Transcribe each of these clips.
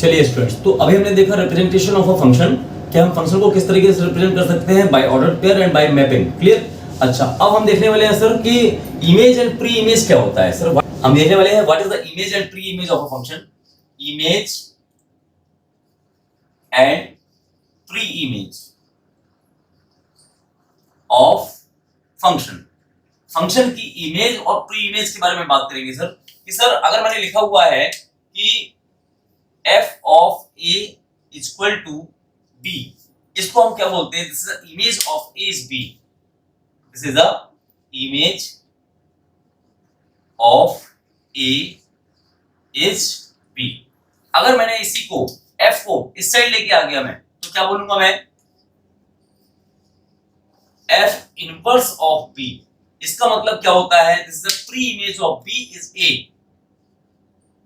चलिए स्टूडेंट्स, तो अभी हमने देखा रिप्रेजेंटेशन ऑफ अ फंक्शन कि हम फंक्शन को किस तरीके से रिप्रेजेंट कर सकते हैं by order pair and by mapping. Clear. अच्छा, अब हम देखने वाले हैं सर कि इमेज एंड प्री इमेज क्या होता है। सर हम देखने वाले हैं what is the image and pre image of a function. Image and pre image of function. Function की इमेज और प्री इमेज के बारे में बात करेंगे सर कि सर अगर मैंने लिखा हुआ है कि f of a is equal to b, इसको हम क्या बोलते हैं? This is the image of a is b. This is the image of a is b. अगर मैंने इसी को f को इस साइड लेके आ गया मैं, तो क्या बोलूंगा मैं? f inverse of b. इसका मतलब क्या होता है? This is the pre image of b is a.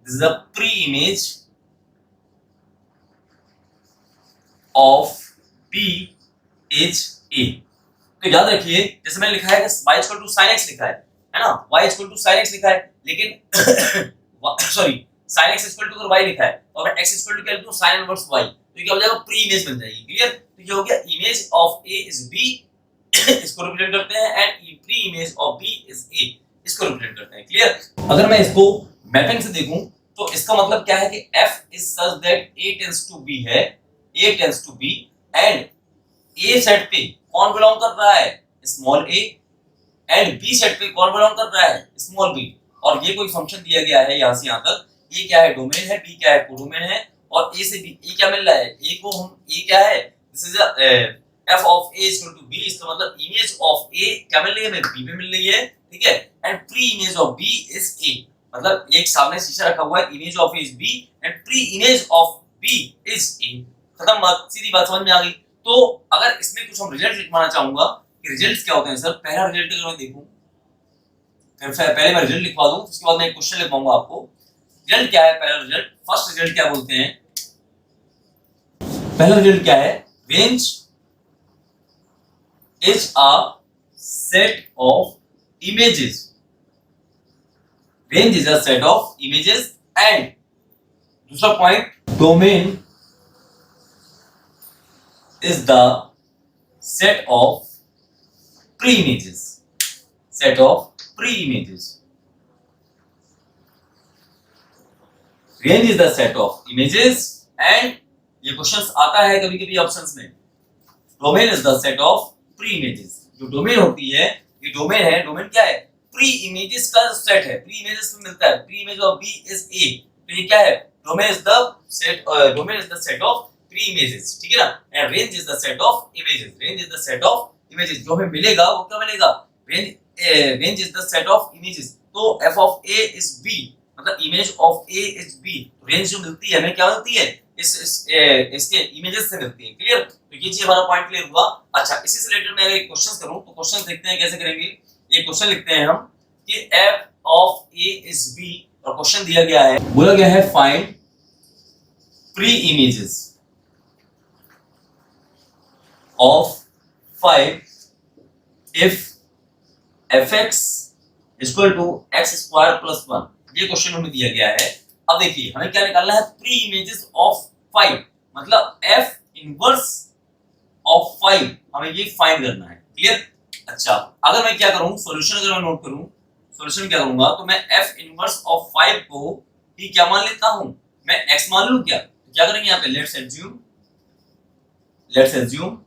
This is the pre image of b is a. तो याद रखिए, जैसे मैंने लिखा है कि y equal to sin x लिखा है ना, y equal to sin x लिखा है, लेकिन sorry sin x equal to y लिखा है और मैं x इक्वल टू क्या लिखूं? sin inverse y. तो ये क्या हो जाएगा? प्री इमेज बन जाएगी. क्लियर. तो ये हो गया image of a is b, इसको रिप्रेजेंट करते हैं, and pre image of b is a, इसको रिप्रेजेंट करते हैं. क्लियर. अगर मैं इसको मैपिंग से देखूं तो इसका मतलब क्या है कि f is such that a tends to b है, A tends to B, and A set पे कौन बिलोंग कर रहा है? Small a, and B set पे कौन बिलोंग कर रहा है? Small b. और ये कोई फंक्शन दिया गया है यहाँ से यहाँ तक. A क्या है? डोमेन है. B क्या है? कोडोमेन है. और A से B A क्या मिल रहा है? A को हम A क्या है? This is f of A is equal to B. इसका मतलब इमेज ऑफ A क्या मिल रही है? हमें B में मिल रही है. ठीक है. And pre image of B is A. मतलब एक सामने शीशा रखा हुआ है, image of A is B and pre image of B is A. खत्म बात. सीधी बात समझ में आ गई. तो अगर इसमें कुछ हम रिजल्ट लिखवाना चाहूंगा कि रिजल्ट्स क्या होते हैं सर. पहला रिजल्ट अगर मैं देखूं, फिर पहले मैं रिजल्ट लिखवा दूं, उसके बाद मैं एक क्वेश्चन लिखवाऊंगा आपको. रिजल्ट क्या है? पहला रिजल्ट, फर्स्ट रिजल्ट क्या बोलते हैं? पहला रिजल्ट क्या है? Range is a set of images. Range is a set of images. And दूसरा point, domain is the set of pre-images. Set of pre-images. Range is the set of images, and ये questions आता है कभी कभी options में. Domain is the set of pre images. जो domain होती है, ये डोमेन है. डोमेन क्या है? प्री इमेजेस का सेट है. प्री इमेजेस में मिलता है. Pre image of B is A. तो ये क्या है? Domain is the set, domain is the set of pre images. ठीक है ना. And range is the set of images. Range is the set of images. जो हमें मिलेगा वो क्या मिलेगा? Range is the set of images. तो f of a is b, मतलब image of a is b. Range जो मिलती है हमें क्या मिलती है? इसके इमेजेस से मिलती है. क्लियर. तो ये चीज हमारा पॉइंट क्लियर हुआ. अच्छा, इसी से रिलेटेड मैं एक क्वेश्चन करूं तो क्वेश्चन देखते हैं कैसे करेंगे. ये क्वेश्चन लिखते हैं हम कि f of a is b, और क्वेश्चन दिया गया है, बोला गया है find pre images of 5 if fx equal to x square plus 1. ये क्वेश्चन हमें दिया गया है. अब देखिए हमें क्या निकालना है? प्री इमेजेस ऑफ 5, मतलब f इनवर्स ऑफ 5 हमें ये फाइंड करना है. क्लियर. अच्छा, अगर मैं क्या करूं, सॉल्यूशन अगर मैं नोट करूं, सॉल्यूशन क्या करूंगा, तो मैं f इनवर्स ऑफ 5 को ही क्या मान लेता हूं? मैं x मान लूं क्या? तो क्या करेंगे यहां पे? लेट्स एज्यूम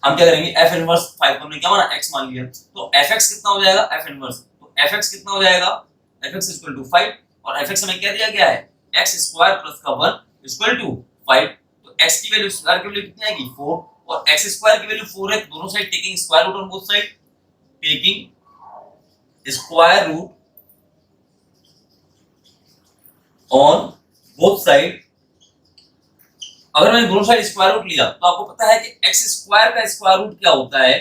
हम क्या करेंगे? f इनवर्स 5 को हमने क्या माना? x मान लिया. तो fx कितना हो जाएगा? f inverse. तो fx कितना हो जाएगा? fx इक्वल टू 5, और fx हमें क्या दिया गया है? x स्क्वायर प्लस का 1 इक्वल टू 5. तो x की वैल्यू, स्क्वायर की वैल्यू कितनी आएगी? 4, और x स्क्वायर की वैल्यू 4 है. दोनों side taking square root on both side, taking square root on both side. अगर मैंने दोनों साइड स्क्वायर रूट लिया तो आपको पता है कि x स्क्वायर का स्क्वायर रूट क्या होता है?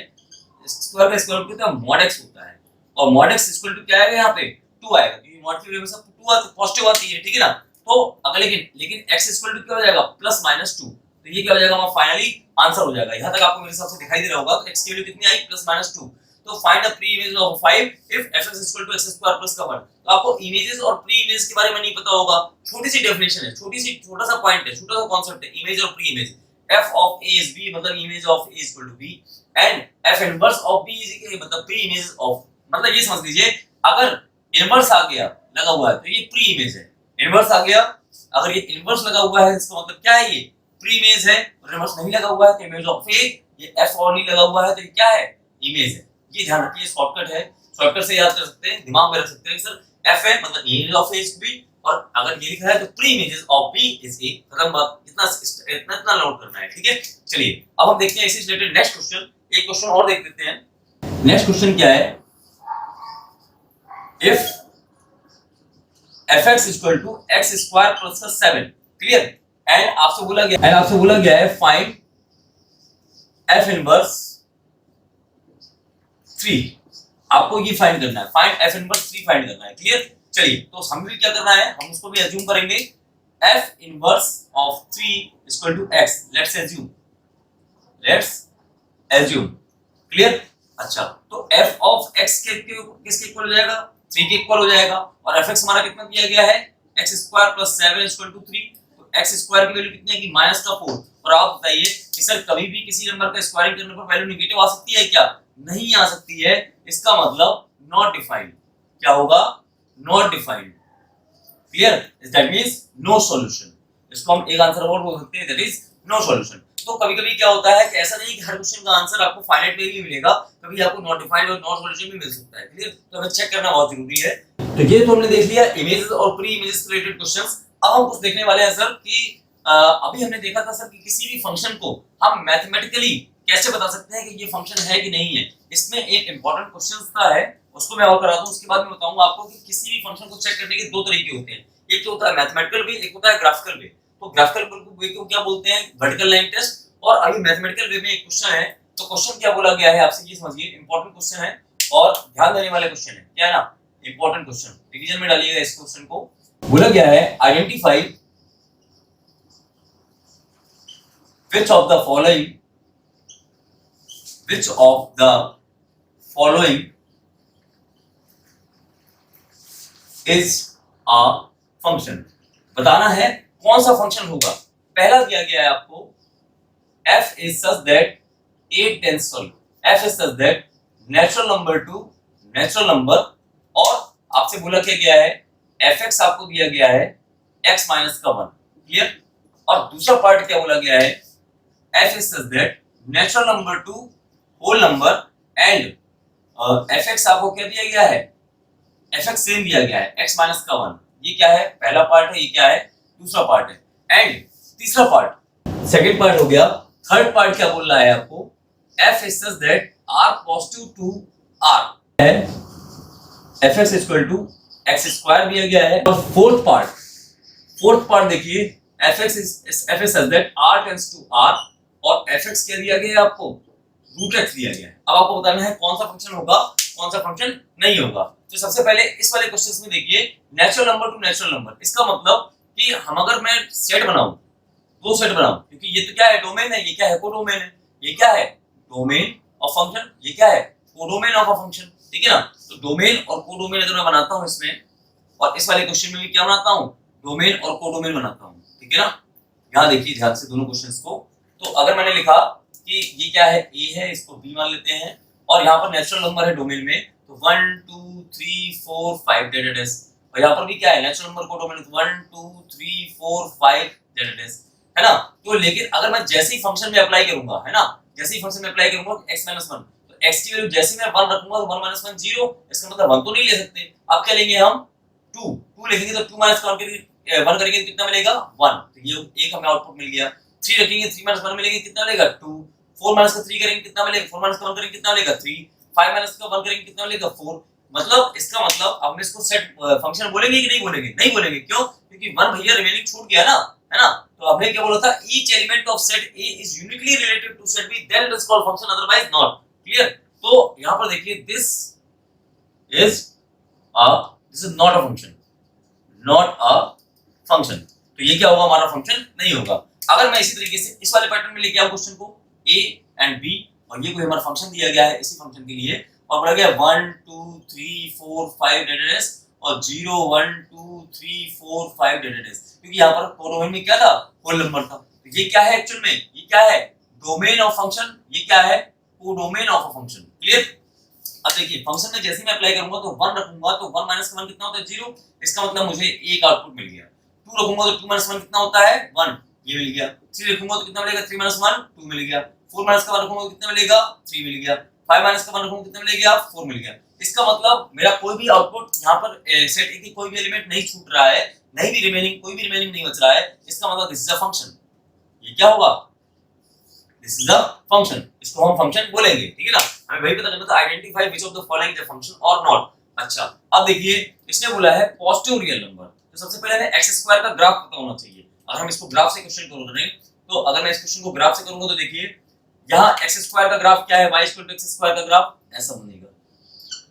स्क्वायर का स्क्वायर रूट कितना? mod x होता है. और mod x इक्वल टू क्या आएगा? यहाँ पे 2 आएगा, क्योंकि mod की वैल्यू हमेशा 2 आती है, पॉजिटिव आती है. ठीक है ना. तो अगर लेकिन x इक्वल टू क्या हो जाएगा? Plus minus 2. तो ये क्या हो जाएगा? हमारा फाइनली आंसर हो जाएगा. यहाँ तक आपको मेरे हिसाब से दिखाई दे रहा होगा. तो x की वैल्यू कितनी आई? Plus minus 2. तो find the pre image of 5 if fx equal to x square plus का 1। तो आपको इमेजेस और प्री इमेज के बारे में नहीं पता होगा, छोटी सी डेफिनेशन है, छोटा सा पॉइंट है, छोटा सा कांसेप्ट है, इमेज और pre image. f of a is b मतलब image of a equal to b and f inverse of b is मतलब प्री इमेज ऑफ, मतलब ये समझ लीजिए अगर इनवर्स आ गया लगा हुआ है तो ये प्री इमेज है, इनवर्स आ गया अगर ये इनवर्स लगा हुआ है इसका मतलब क्या है, ये प्री इमेज है, और इनवर्स नहीं लगा हुआ है तो इमेज ऑफ a, ये f और नहीं लगा हुआ है तो ये क्या है, इमेज है। ये ध्यान रखिए, शॉर्टकट है, शॉर्टकट से याद कर सकते हैं, दिमाग में रख सकते हैं सर f है मतलब image of a is b, और अगर ये लिखा है तो pre images of b is a, खत्म बात, इतना नोट करना है, ठीक है। चलिए अब हम देखते हैं इसी से रिलेटेड नेक्स्ट क्वेश्चन, एक क्वेश्चन और देख लेते हैं। नेक्स्ट क्वेश्चन क्या है, if fx equal to x square plus 7, clear, and आपसे बोला गया है फाइंड f इनवर्स 3, आपको ये फाइंड करना है, फाइंड f इनवर्स 3 फाइंड करना है, क्लियर। चलिए तो हम भी क्या करना है, हम उसको भी अज्यूम करेंगे f inverse of 3 equal to x, let's assume, clear. अच्छा तो f ऑफ x किसके इक्वल हो जाएगा, 3 के इक्वल हो जाएगा, और fx हमारा कितना दिया गया है, x square plus 7 equal to 3, तो x स्क्वायर की वैल्यू कितनी है कि -4। और आप बताइए कि सर कभी भी किसी नंबर का स्क्वायरिंग करने पर वैल्यू नेगेटिव आ सकती है क्या, नहीं आ सकती है, इसका मतलब नॉट डिफाइंड, क्या होगा, not defined, clear, that means no solution, इसको हम एक आंसर और बोल सकते हैं, दैट इज नो सॉल्यूशन। तो कभी-कभी क्या होता है कि ऐसा नहीं कि हर क्वेश्चन का आंसर आपको फाइनाइट में भी मिलेगा, कभी आपको नॉट डिफाइंड और नॉट सॉल्यूशन भी मिल सकता है, क्लियर, तो हमें चेक करना बहुत जरूरी है। तो ये तो हमने देख लिया इमेजेस और प्री इमेजेस से रिलेटेड क्वेश्चंस। अब हम कुछ देखने वाले हैं सर कि अभी हमने देखा था सर कि किसी भी फंक्शन को हम मैथमेटिकली कैसे बता सकते हैं कि ये फंक्शन है कि नहीं है। इसमें एक इंपॉर्टेंट क्वेश्चन था है, उसको मैं और करा दूं, उसके बाद मैं बताऊंगा आपको कि किसी भी फंक्शन को चेक करने के दो तरीके होते हैं, एक तो होता है मैथमेटिकल वे, एक होता है ग्राफिकल वे। तो ग्राफिकल वे को क्या बोलते हैं, वर्टिकल लाइन टेस्ट, और अभी मैथमेटिकल वे में एक क्वेश्चन है, तो क्वेश्चन क्या बोला गया है आपसे ये समझिए, इंपॉर्टेंट क्वेश्चन है और ध्यान देने वाले क्वेश्चन है, क्या है ना, इंपॉर्टेंट क्वेश्चन, रिवीजन में डालिएगा इस क्वेश्चन को। बोला गया है identify which of the following is a function, बताना है कौन सा फंक्शन होगा। पहला दिया गया है आपको f is such that natural number to natural number, और आपसे बोला क्या गया है fx आपको दिया गया है x माइनस का 1, क्लियर, और दूसरा पार्ट क्या बोला गया है f is such that natural number to whole number and fx आपको क्या दिया गया है, fx सेम दिया गया है x माइनस का 1, ये क्या है, पहला पार्ट है, ये क्या है, दूसरा पार्ट है, एंड तीसरा पार्ट, सेकंड पार्ट हो गया। थर्ड पार्ट क्या बोल रहा है आपको, f is such that r positive to r है, fx equal to x square दिया गया है, और फोर्थ पार्ट देखिए fx is such that r tends to r, और fx क्या दिया गया है आपको, √x दिया गया है। अब आपको बताना है कौन सा फंक्शन होगा, कौन सा फंक्शन नहीं होगा। तो सबसे पहले इस वाले क्वेश्चंस में देखिए natural number two natural number, इसका मतलब कि हम अगर मैं सेट बनाऊं, दो सेट बनाऊं, क्योंकि ये तो क्या है, डोमेन है, ये क्या है, कोडोमेन है, ये क्या है, डोमेन ऑफ फंक्शन, ये क्या है, कोडोमेन ऑफ अ फंक्शन, ठीक है ना। तो डोमेन और कोडोमेन अगर मैं बनाता हूं इसमें, और इस वाले क्वेश्चन में भी क्या बनाता हूं, डोमेन और कोडोमेन बनाता हूं, ठीक है ना। यहां देखिए ध्यान से दोनों क्वेश्चंस को। तो अगर मैंने लिखा कि ये क्या है, a है, इसको b मान लेते हैं, और यहाँ पर नेचुरल नंबर है डोमेन में, तो 1 2 3 4 5 डेट इज, और यहाँ पर भी क्या है, नेचुरल नंबर को डोमेन 1 2 3 4 5 डेट इज, है ना। तो लेकिन अगर मैं जैसे ही फंक्शन में अप्लाई करूंगा, है ना, जैसे ही फंक्शन में अप्लाई करूंगा x 1, तो x की वैल्यू जैसे मैं 1 रखूंगा तो 1 1 0, इसका मतलब 1 तो नहीं ले सकते। अब क्या लेंगे हम, 2 लिखेंगे तो 2 माइनस 1 करेंगे तो कितना मिलेगा, 1, तो ये एक हमें आउटपुट मिल गया। 3 रखेंगे 3 माइनस 1 मिलेगा, कितना मिलेगा, 2, 4 माइनस का 3 करेंगे कितना मिलेगा, 4 माइनस का 1 करेंगे कितना मिलेगा, 3, 5 माइनस का 1 करेंगे कितना मिलेगा, 4। मतलब इसका मतलब अब हम इसको सेट फंक्शन बोलेंगे कि नहीं बोलेंगे, नहीं बोलेंगे, क्यों, क्योंकि 1 भैया रिमेनिंग छूट गया ना, है ना। तो हमने क्या बोला था, each element of set A is uniquely related to set B, then it is called function, otherwise not, clear. तो यहां पर देखिए this is not a function, not a function, तो ये क्या होगा, हमारा फंक्शन नहीं होगा। अगर मैं इसी तरीके से इस वाले पैटर्न में लेके आऊं क्वेश्चन को, a एंड b, और ये कोई हमारा फंक्शन दिया गया है इसी फंक्शन के लिए, और बढ़ गया 1 2 3 4 5 डेटा डेज और 0 1 2 3 4 5 डेटा डेज, क्योंकि यहाँ पर कोडोमेन में क्या था, होल नंबर था। तो ये क्या है एक्चुअल में, ये क्या है, डोमेन ऑफ फंक्शन, ये क्या है, codomain of a function. Clear. अब देखिए फंक्शन में जैसे मैं अप्लाई करूंगा तो 1 रखूंगा तो 1 माइनस का 1 कितना होता है, 0, इसका मतलब मुझे एक आउटपुट मिल गया। 2 रखूंगा तो 2 माइनस 1 कितना होता है, 1, ये मिल गया। 3 रखूंगा तो कितना मिलेगा, 3 माइनस 1 2 मिल गया। 4 माइनस का 1 रखूंगा तो कितना मिलेगा, 3 मिल गया। 5 माइनस का 1 रखूंगा कितना मिलेगा, 4 मिल गया। इसका मतलब मेरा कोई भी आउटपुट यहाँ पर सेट ए की कोई भी एलिमेंट नहीं छूट रहा है, नहीं भी रिमेनिंग, कोई भी रिमेनिंग नहीं बच रहा है। इसका मतलब दिस इज अ फंक्शन। ये क्या होगा, दिस इज अ फंक्शन, इसको हम फंक्शन बोलेंगे। ठीक है ना, हमें वही पता करना था, identify which of the following is a function or not. अच्छा अब देखिए इसने बोला है पॉजिटिव रियल नंबर, तो सबसे पहले हमें x स्क्वायर का ग्राफ पता होना चाहिए। अगर हम इसको ग्राफ से क्वेश्चन करें तो अगर मैं इस क्वेश्चन को ग्राफ से करूंगा तो देखिए यहाँ x स्क्वायर का ग्राफ क्या है, y equal to x square का ग्राफ ऐसा बनेगा।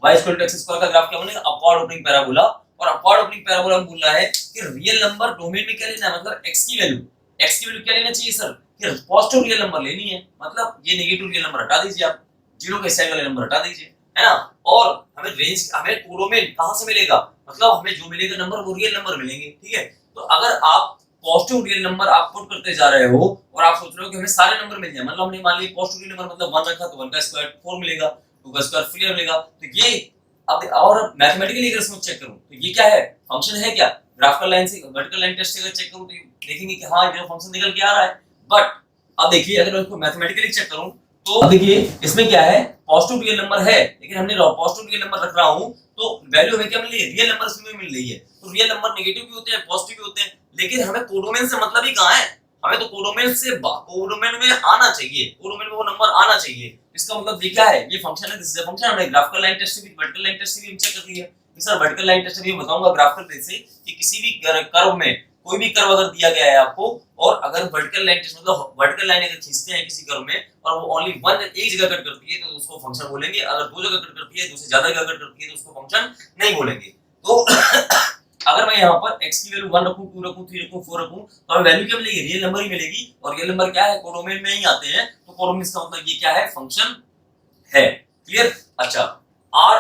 y equal to x square का ग्राफ क्या बनेगा, अपवर्ड ओपनिंग पैराबोला। और अपवर्ड ओपनिंग पैराबोला में बोल रहा है कि रियल नंबर डोमेन में क्या लेना है, मतलब x की वैल्यू क्या लेना चाहिए सर, कि पॉजिटिव रियल नंबर लेनी है। मतलब ये नेगेटिव रियल नंबर हटा दीजिए, आप जीरो के साइड वाले नंबर हटा दीजिए, है ना। और हमें रेंज, हमें कोडोमेन कहां से मिलेगा, मतलब हमें जो मिलेगा नंबर वो रियल नंबर मिलेंगे। ठीक है, तो अगर आप पॉजिटिव रियल नंबर आप पुट करते जा रहे हो और आप सोच रहे हो कि हमें सारे नंबर मिल जाए, मतलब हमने मान लिया पॉजिटिव रियल नंबर मतलब 1 रखा तो 1 का स्क्वायर 4 मिलेगा, 2 का स्क्वायर 3 मिलेगा। तो ये अब और मैथमेटिकली अगर इसमें चेक करूं तो ये क्या है, फंक्शन है क्या। ग्राफिकल लाइन से वर्टिकल लाइन टेस्ट से अगर चेक करूं तो देखेंगे कि हां ये फंक्शन निकल के आ रहा है। बट अब देखिए अगर मैं इसको मैथमेटिकली चेक करूं तो अब देखिए इसमें क्या है, पॉजिटिव रियल नंबर है, लेकिन हमने पॉजिटिव रियल नंबर रख रहा हूं तो वैल्यू हमें क्या मिल रही है, रियल नंबर इसमें मिल रही है। तो रियल नंबर नेगेटिव भी होते हैं पॉजिटिव भी होते हैं, लेकिन हमें कोडोमेन से मतलब ही कहां है, हमें तो कोडोमेन से कोडोमेन में आना चाहिए, कोडोमेन में वो नंबर आना चाहिए। इसका मतलब ये क्या है, ये फंक्शन है, दिस इज अ फंक्शन। हमने ग्राफिकल लाइन टेस्ट से भी वर्टिकल लाइन टेस्ट से भी चेक कर लिया कि सर वर्टिकल लाइन टेस्ट से भी बताऊंगा ग्राफिकल टेस्ट से कि किसी भी कर्व में कोई भी कर्व अगर दिया गया है आपको और अगर वर्टिकल लाइन टेस्ट मतलब वर्टिकल लाइन अगर खींचते हैं किसी कर्व में और वो ओनली वन एक जगह कट करती है तो उसको फंक्शन बोलेंगे, अगर दो जगह कट करती है, दो से ज्यादा जगह कट करती है तो उसको फंक्शन नहीं बोलेंगे। तो अगर मैं यहाँ पर x की वैल्यू 1 रखूं, 2 रखूं, 3 रखूं, 4 रखूं तो हमें वैल्यू क्या मिलेगी, रियल नंबर ही मिलेगी। और रियल नंबर क्या है, कोडोमेन में ही आते हैं, तो कोडोमेन इसका मतलब ये क्या है, फंक्शन है। क्लियर। अच्छा r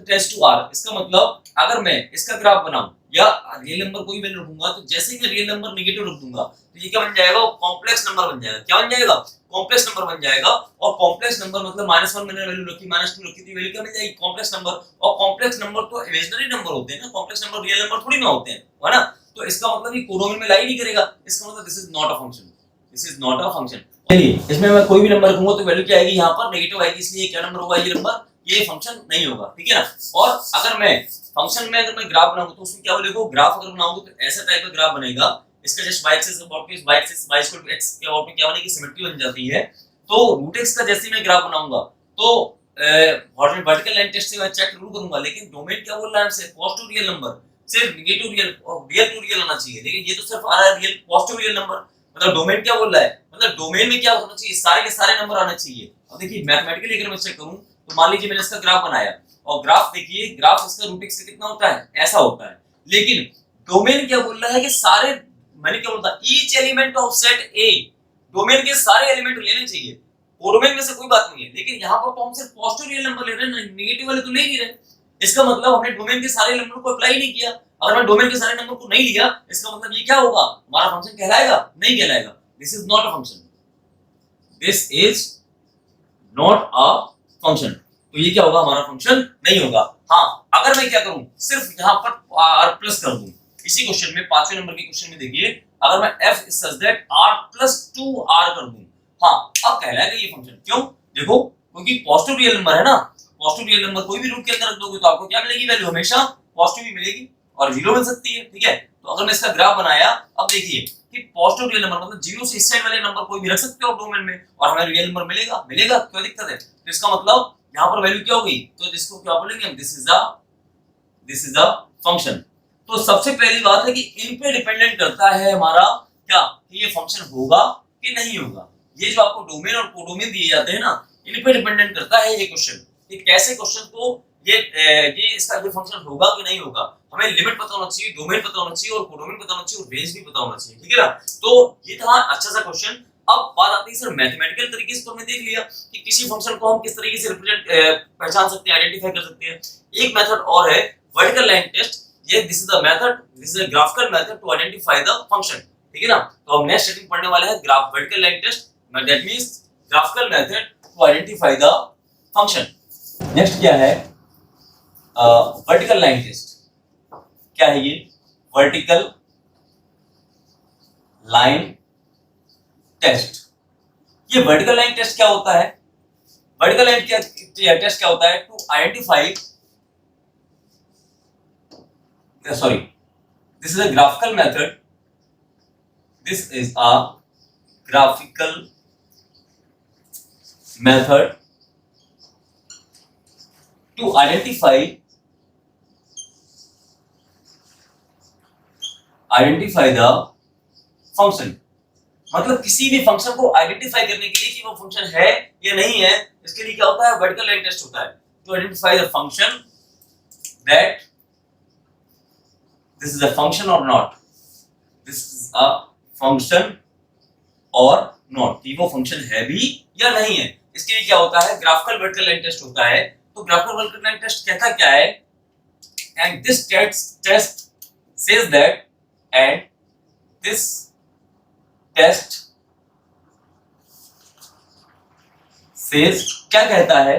टेस्ट टू r, इसका मतलब अगर मैं इसका ग्राफ बनाऊं या रियल नंबर कोई वैल्यू रखूंगा तो जैसे ही मैं रियल नंबर नेगेटिव रख दूंगा तो ये क्या बन जाएगा, कॉम्प्लेक्स नंबर बन जाएगा। क्या बन जाएगा, कॉम्प्लेक्स नंबर बन जाएगा। और कॉम्प्लेक्स नंबर मतलब -1 मैंने वैल्यू रखी, -2 रखी थी, वैल्यू क्या मिल जाएगी, कॉम्प्लेक्स नंबर। और कॉम्प्लेक्स नंबर तो इमेजिनरी नंबर होते हैं ना, कॉम्प्लेक्स नंबर रियल नंबर थोड़ी ना होते हैं, है ना। तो इसका मतलब ये कोडोमेन में लाई नहीं करेगा, इसका मतलब this is not a function, this is not a function. चलिए इसमें मैं कोई भी नंबर रखूंगा तो वैल्यू क्या आएगी, यहाँ पर नेगेटिव आएगी, इसलिए क्या नंबर होगा, ये नंबर, ये फंक्शन नहीं होगा। ठीक है ना। और अगर मैं फंक्शन में अगर मैं ग्राफ बनाऊंगा तो उसमें क्या बोलेगा, ग्राफ अगर बनाऊंगा तो ऐसा टाइप का ग्राफ बनेगा, इसका जस्ट y एक्सिस अबाउट पे y axis y equal to x के अबाउट में क्या बनेगी, सिमेट्री बन जाती है। तो रूट x का जैसे मैं ग्राफ बनाऊंगा तो वर्टिकल लाइन टेस्ट से मैं चेक जरूर करूंगा, लेकिन डोमेन क्या बोल रहा है हमसे, पॉजिटिव रियल नंबर, सिर्फ negative real real to real आना चाहिए, लेकिन ये तो सिर्फ आ रहा है रियल पॉजिटिव रियल नंबर। मतलब डोमेन क्या बोल रहा है, मतलब डोमेन में क्या होना चाहिए, सारे के सारे नंबर आने चाहिए। अब देखिए मैथमेटिकली अगर मैं चेक करूं तो मान लीजिए मैंने इसका ग्राफ बनाया और ग्राफ देखिए, ग्राफ इसका रूट x से कितना होता है, ऐसा होता है, लेकिन डोमेन क्या बोल रहा है कि सारे, मैंने क्या बोलता, each element of set A, domain के सारे एलिमेंट लेने चाहिए, कोडोमेन में से कोई बात नहीं है। लेकिन यहाँ पर तो हम सिर्फ पॉजिटिव रियल नंबर ले रहे हैं, नेगेटिव वाले तो ले नहीं रहे। इसका मतलब हमने डोमेन के सारे नंबर को अप्लाई नहीं किया। अगर मैं डोमेन के सारे नंबर को नहीं लिया, इसका मतलब ये क्या होगा, हमारा फंक्शन कहलाएगा, नहीं कहलाएगा। This is not a function, this is not a function. तो ये क्या होगा, हमारा फंक्शन नहीं होगा। हाँ अगर मैं क्या करूं, सिर्फ यहाँ पर r प्लस कर दूं, इसी क्वेश्चन में 5वें नंबर के क्वेश्चन में देखिए, अगर मैं f such that r plus 2r कर दूं, हाँ अब कहलाएगा ये फंक्शन। क्यों, देखो क्योंकि पॉजिटिव रियल नंबर है ना, पॉजिटिव रियल नंबर कोई भी रूट के अंदर रख दोगे तो आपको क्या मिलेगी, वैल्यू हमेशा पॉजिटिव ही मिलेगी और जीरो मिल सकती है। ठीक है, तो अगर मैं इसका ग्राफ बनाया, अब देखिए कि पॉजिटिव रियल नंबर मतलब जीरो से इस साइड वाले नंबर कोई भी रख सकते हो डोमेन में और हमें रियल नंबर मिलेगा, मिलेगा, क्या दिक्कत है। तो इसका मतलब यहाँ पर वैल्यू क्या होगी, तो इसको क्या बोलेंगे हम, दिस इज अ फंक्शन। तो सबसे पहली बात है कि इन पे डिपेंडेंट करता है हमारा क्या, कि ये फंक्शन होगा कि नहीं होगा। ये जो आपको डोमेन और कोडोमेन दिए जाते हैं ना, इन पे डिपेंडेंट करता है ये क्वेश्चन, कि कैसे क्वेश्चन को ये इसका जो फंक्शन होगा कि नहीं होगा। हमें लिमिट पता होना चाहिए, डोमेन पता होना चाहिए और कोडोमेन पता होना चाहिए और रेंज भी पता होना चाहिए। ठीक है ना। तो ये था अच्छा सा क्वेश्चन। अब बात आती है सर मैथमेटिकल तरीके से, तो हमने देख लिया कि किसी फंक्शन को हम किस तरीके से रिप्रेजेंट पहचान सकते हैं, आइडेंटिफाई कर सकते हैं। एक मेथड और है वर्टिकल लाइन टेस्ट। ये this is the method, this is a graphical method to identify the function, ठीक है ना। तो हम नेक्स्ट सेटिंग पढ़ने वाले हैं graph vertical line test, that means graphical method to identify the function. Next क्या है वर्टिकल लाइन टेस्ट। क्या है ये वर्टिकल लाइन टेस्ट। ये वर्टिकल लाइन टेस्ट क्या होता है? वर्टिकल लाइन टेस्ट क्या होता है? To identify, sorry, this is a graphical method, this is a graphical method to identify the function. मतलब किसी भी फंक्शन को आइडेंटिफाई करने के लिए कि वो फंक्शन है या नहीं है, इसके लिए क्या होता है? वर्टिकल लाइन टेस्ट होता है to identify the function that this is a function or not, this is a function or not, कि वो फंक्शन है भी या नहीं है। इसके लिए क्या होता है? ग्राफिकल वर्टिकल लाइन टेस्ट होता है। तो ग्राफिकल वर्टिकल लाइन टेस्ट कहता क्या है? And this test says that, and this test says क्या कहता है?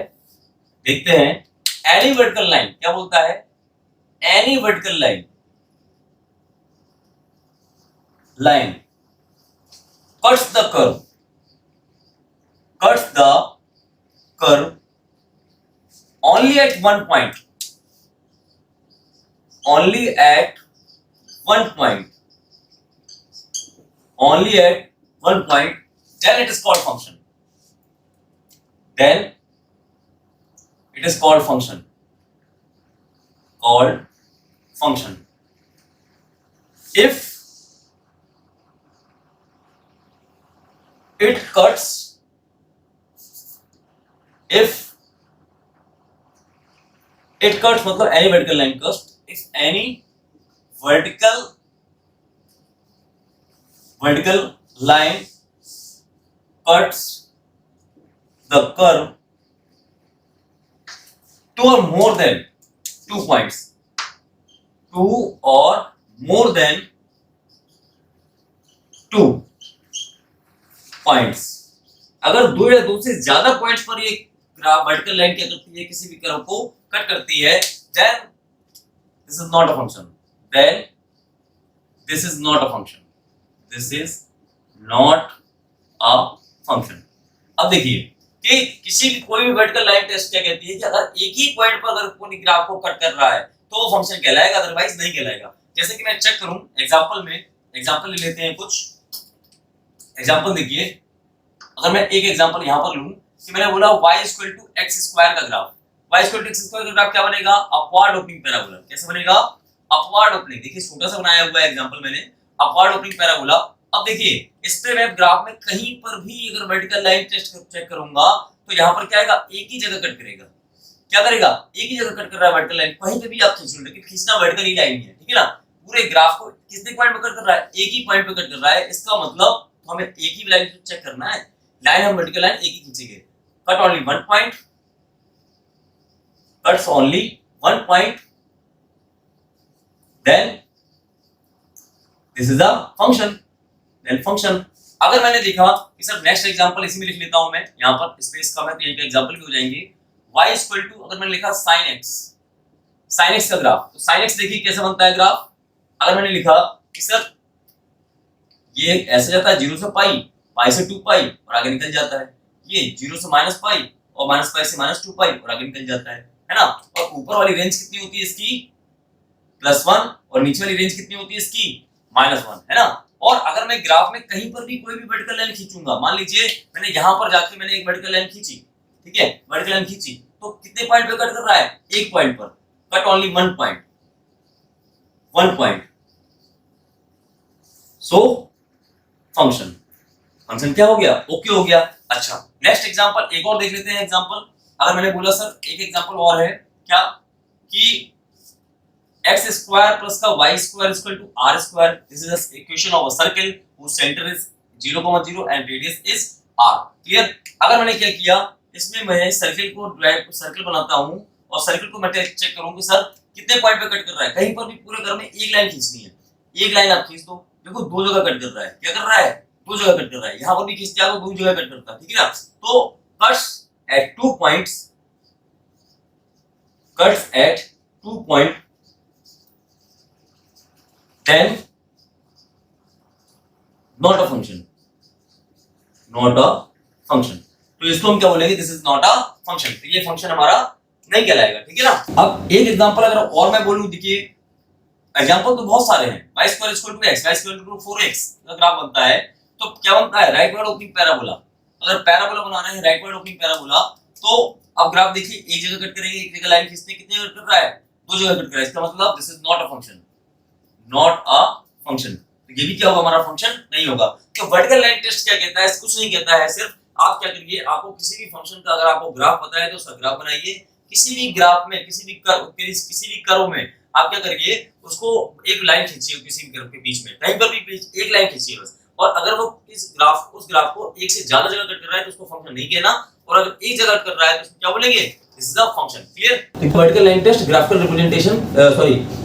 देखते हैं। एनी वर्टिकल लाइन क्या बोलता है? Any vertical line cuts the curve only at one point, only at one point, then it is called function, then it is called function, if it cuts, मतलब any vertical line cuts, if any vertical line cuts the curve two or more than 2 points, 2 or more than 2 points, अगर दो या दो से ज्यादा points पर ये vertical line क्या करती है? किसी भी कर्व को कट करती है, then this is not a function, then this is not a function, this is not a function। अब देखिए कि किसी भी कोई भी वर्टिकल लाइन टेस्ट क्या कहती है कि अगर एक ही पॉइंट पर अगर कोई ग्राफ को कट कर रहा है तो वो फंक्शन कहलाएगा, अदरवाइज नहीं कहलाएगा। जैसे कि मैं चेक करूं एग्जांपल में, एग्जांपल ले लेते हैं कुछ एग्जांपल। देखिए अगर मैं एक एग्जांपल यहां पर लूं कि मैंने बोला y = x² का ग्राफ, y = x² का ग्राफ क्या बनेगा? Upward opening parabola. कैसे बनेगा? Upward opening. देखिए छोटा सा बनाया हुआ है एग्जांपल मैंने, अपवर्ड ओपनिंग पैराबोला। अब देखिए इस पे मैं ग्राफ में कहीं पर भी अगर वर्टिकल लाइन टेस्ट चेक करूंगा तो यहां पर क्या आएगा? एक ही जगह कट करेगा। क्या करेगा? एक ही जगह कट कर रहा है वर्टिकल लाइन, कहीं पे भी आप खींच लो, लेकिन खींचना वर्टिकल ही लाइन है, ठीक है ना। पूरे ग्राफ को कितने पॉइंट पे कट कर रहा है? एक ही पॉइंट पे कट कर रहा है। इसका मतलब हमें एक ही लाइन चेक करना है, लाइन हम वर्टिकल लाइन एक ही खींचेंगे। Cut only one point, cuts only one point, then this is a function, then function. अगर मैंने देखा कि सर नेक्स्ट एग्जांपल इसी में लिख लेता हूं मैं, यहां पर स्पेस कम है तो यहीं पे एग्जांपल भी हो जाएंगे। y = अगर मैंने लिखा sin x का ग्राफ, तो sin x देखिए कैसे बनता है ग्राफ। अगर मैंने लिखा कि सर ये ऐसे जाता है 0 से पाई, पाई से 2 पाई और आगे निकल जाता है, ये 0 से -पाई और -पाई से -2 पाई और आगे निकल जाता है ना। और ऊपर वाली रेंज कितनी होती है इसकी? +1, और नीचे वाली रेंज कितनी होती है इसकी? -1, है ना। और अगर मैं ग्राफ में कहीं पर भी कोई भी वर्टिकल लाइन खींचूंगा, मान लीजिए मैंने यहां पर जाके मैंने एक वर्टिकल लाइन खींची, ठीक है, वर्टिकल लाइन खींची, तो कितने पॉइंट पे कट कर रहा है? एक पॉइंट पर, cut only one point, so function क्या हो गया? ओके हो गया। अच्छा नेक्स्ट एग्जांपल एक और देख लेते हैं एग्जांपल। अगर मैंने बोला सर एक एग्जांपल और है क्या कि x² + y² = r², this is a equation of a circle whose center is 0,0 and radius is r। Clear? अगर मैंने क्या किया, इसमें मैं सर्कल बनाता हूं और सर्कल को मैं चेक करूं कि सर कितने पॉइंट पे कट कर रहा है। कहीं पर भी पूरे घर में एक लाइन खींचनी है, एक लाइन आप खींच दो, देखो दो जगह कट कर रहा है। क्या कर रहा है? दो जगह कट कर रहा है। यहां पर भी खींच दिया तो दो जगह कट करता है, ठीक है ना। तो cuts at 2 points, cuts at 2 point, then not a function, not a function. तो इसको हम क्या बोलेंगे? This is not a function. तो ये फंक्शन हमारा नहीं कहलाएगा, ठीक है ना। अब एक एग्जांपल अगर और मैं बोलूं, देखिए एग्जांपल तो बहुत सारे हैं। y square equal to x, y square equal to 4x का ग्राफ बनता है तो क्या बनता है? Right wide opening parabola. अगर पैराबोला बना रहे हैं, राइट वाइड ओपनिंग पैराबोला, तो अब ग्राफ देखिए, एक जगह कट करेंगे, एक जगह लाइन खींचते हैं, कितने जगह कट रहा है? दो जगह कट कर रहा है। इसका मतलब this is not a function, not a function. तो ये भी क्या होगा? हमारा फंक्शन नहीं होगा। तो वर्टिकल लाइन टेस्ट क्या कहता है? कुछ नहीं कहता है, सिर्फ आप क्या करिए, आपको किसी भी फंक्शन का अगर आपको ग्राफ पता है तो उसका ग्राफ बनाइए। किसी भी ग्राफ में, किसी भी कर्व में आप क्या करिए, उसको एक लाइन खींचिए, किसी भी कर्व के बीच में कहीं पर भी एक लाइन खींचिए बस। और अगर वो उस ग्राफ को एक से ज्यादा जगह कट कर रहा है तो उसको फंक्शन नहीं कहना, और अगर एक जगह कट कर रहा है तो उसको क्या बोलेंगे? This is a function. Clear? Vertical line test graphical representation,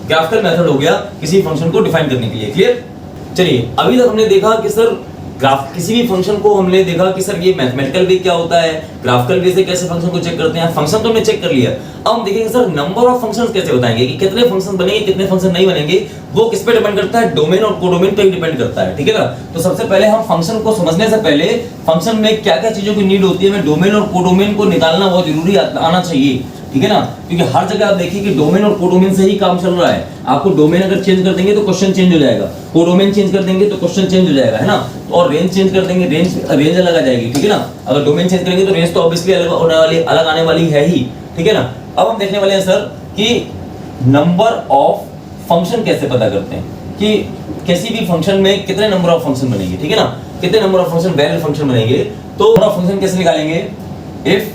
graphical method हो गया किसी फंक्शन को डिफाइन करने के लिए। क्लियर? चलिए, अभी तक हमने देखा कि सर ग्राफ, किसी भी फंक्शन को हमने देखा कि सर ये मैथमेटिकल वे क्या होता है, ग्राफिकल वे से कैसे फंक्शन को चेक करते हैं। फंक्शन तो हमने चेक कर लिया, अब हम देखेंगे सर नंबर ऑफ फंक्शंस कैसे बताएंगे, कि कितने फंक्शन बनेंगे, कितने फंक्शन नहीं बनेंगे। वो किस पे डिपेंड करता है? डोमेन और कोडोमेन पे डिपेंड करता है, ठीक है ना। तो सबसे पहले हम फंक्शन को समझने से पहले फंक्शन में क्या क्या चीजों की नीड होती है, हमें डोमेन और कोडोमेन को निकालना बहुत जरूरी आना चाहिए, ठीक है ना। क्योंकि हर जगह आप देखिए कि डोमेन और कोडोमेन से ही काम चल रहा है। आपको डोमेन अगर चेंज कर देंगे तो क्वेश्चन चेंज हो जाएगा, कोडोमेन चेंज कर देंगे तो क्वेश्चन चेंज हो जाएगा, है ना। और रेंज चेंज कर देंगे, रेंज अलग आ जाएगी, ठीक है ना। अगर डोमेन चेंज करेंगे तो रेंज तो ऑब्वियसली अलग आने वाली है ही, ठीक है ना। अब हम देखने वाले हैं सर कि नंबर ऑफ फंक्शन कैसे पता करते हैं, कि किसी भी फंक्शन में कितने नंबर ऑफ फंक्शन बनेंगे, ठीक है ना। कितने number of function, valid function बनेंगे। तो नंबर ऑफ फंक्शन कैसे निकालेंगे? If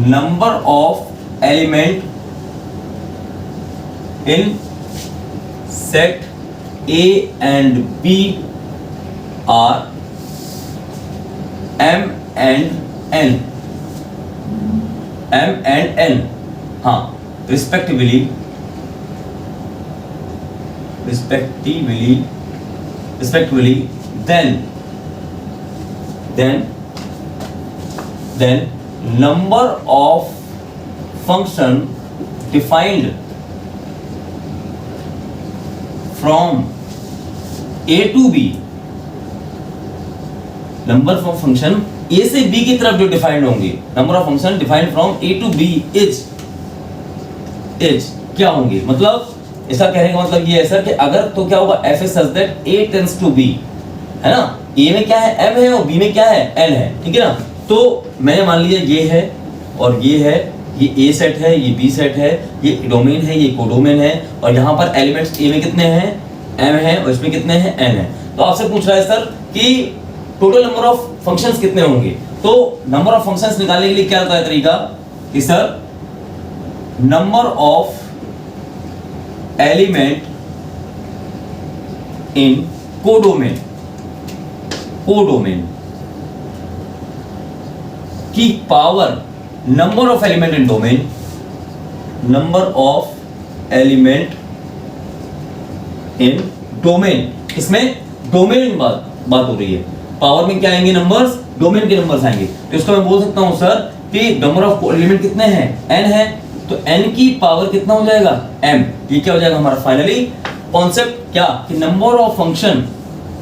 number of element in set A and B are m and n, हाँ, respectively, then number of function defined from A to B, number of function A से B की तरफ जो defined होंगे, number of function defined from A to B is क्या होंगे? मतलब इसका कहने का मतलब ये है सर कि अगर तो क्या होगा, f is such that A tends to B, है ना। A में क्या है? m है, और B में क्या है? n है, ठीक है ना। तो मैंने मान लिया ये है और ये है, ये A सेट है, ये B सेट है, ये डोमेन है, ये कोडोमेन है, और यहाँ पर एलिमेंट्स A में कितने हैं? m है, और इसमें कितने हैं? n है। तो आपसे पूछ रहा है सर कि टोटल नंबर ऑफ फंक्शंस कितने होंगे। तो नंबर ऑफ फंक्शंस निकालने के लिए क्या होता है तरीका, कि sir number of element in codomain की power number of element in domain, number of element in domain. इसमें डोमेन बात हो रही है, पावर में क्या आएंगे? नंबर्स, डोमेन के नंबर्स आएंगे। तो इसको मैं बोल सकता हूं सर कि नंबर ऑफ एलिमेंट कितने हैं? n है, तो n की पावर कितना हो जाएगा? m। ये क्या हो जाएगा हमारा फाइनली कॉन्सेप्ट, क्या कि नंबर ऑफ फंक्शन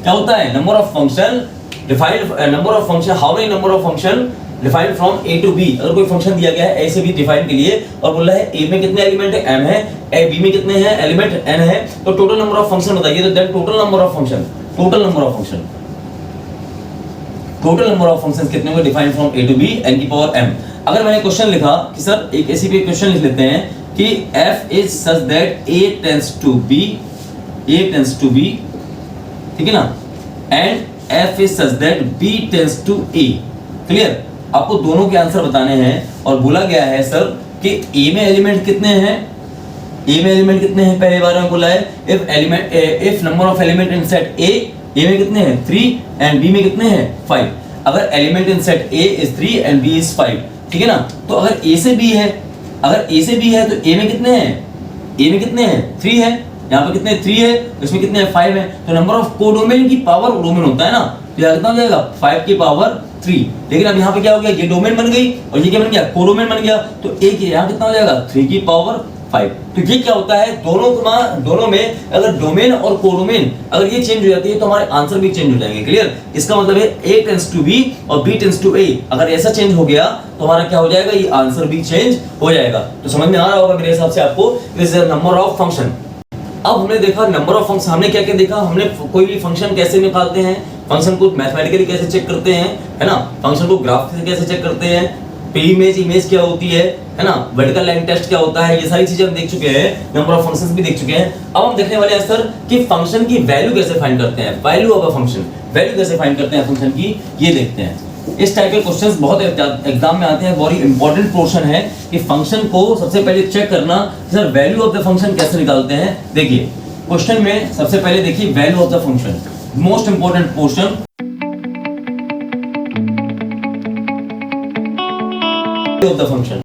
क्या होता है? Number of function defined, number of function, how many number of function defined from A to B। अगर कोई फंक्शन दिया गया है A से B डिफाइन के लिए और बोल रहा है A में कितने एलिमेंट है? m है, B में कितने हैं एलिमेंट? n है, तो टोटल नंबर ऑफ फंक्शन बताइए। तो then total number of function कितने होंगे? Define from A to B n की पावर m। अगर मैंने क्वेश्चन लिखा कि सर एक ऐसी भी क्वेश्चन लिख लेते हैं कि f is such that A tends to B, ठीक है ना, and f is such that B tends to A। Clear? आपको दोनों के आंसर बताने हैं और बोला गया है सर कि A में एलिमेंट कितने हैं? पहले बार में बोला है if number of element in set A ए में कितने हैं 3 एंड बी में कितने हैं 5। अगर element in set A is 3 and B is 5, ठीक है ना। तो अगर ए से बी है, अगर ए से बी है तो ए में कितने हैं, ए में कितने हैं 3 है, यहाँ पे कितने 3 है, इसमें कितने हैं 5 है। तो नंबर ऑफ कोडोमेन की पावर डोमेन होता है ना, तो यहाँ कितना हो जाएगा 5 की पावर 3। लेकिन अब यहाँ पे क्या हो गया, ये डोमेन बन गई और ये क्या बन गया कोडोमेन बन गया, तो ए के यहाँ कितना हो जाएगा 3 की पावर 5। तो ये क्या होता है, दोनों में अगर डोमेन और कोडोमेन अगर ये चेंज हो जाती है तो हमारे आंसर भी चेंज हो जाएंगे। क्लियर, इसका मतलब है ए टेंड्स टू बी और बी टेंड्स टू ए, अगर ऐसा चेंज हो गया तो हमारा क्या हो जाएगा, ये आंसर भी चेंज हो जाएगा। तो समझ में आ रहा होगा मेरे हिसाब से आपको, this is number of function. अब हमने देखा नंबर ऑफ फंक्शन, हमने क्या क्या देखा, हमने कोई भी फंक्शन कैसे निकालते हैं, फंक्शन को मैथमेटिकली कैसे चेक करते हैं, है ना, फंक्शन को ग्राफ से कैसे चेक करते हैं, पे इमेज क्या होती है ना, वर्टिकल लाइन टेस्ट क्या होता है, ये सारी चीजें हम देख चुके हैं, नंबर ऑफ फंक्शंस भी देख चुके हैं। अब हम देखने वाले हैं सर कि फंक्शन की वैल्यू कैसे फाइंड करते हैं, value of a function, value कैसे फाइंड करते हैं फंक्शन की, ये देखते हैं। इस टाइप के क्वेश्चंस बहुत एग्जाम में आते हैं, बहुत इंपॉर्टेंट पोर्शन है कि फंक्शन को सबसे पहले चेक करना कि sir value of the function कैसे निकालते हैं। देखिए क्वेश्चन में सबसे पहले देखिए value of the function, most important portion of the function.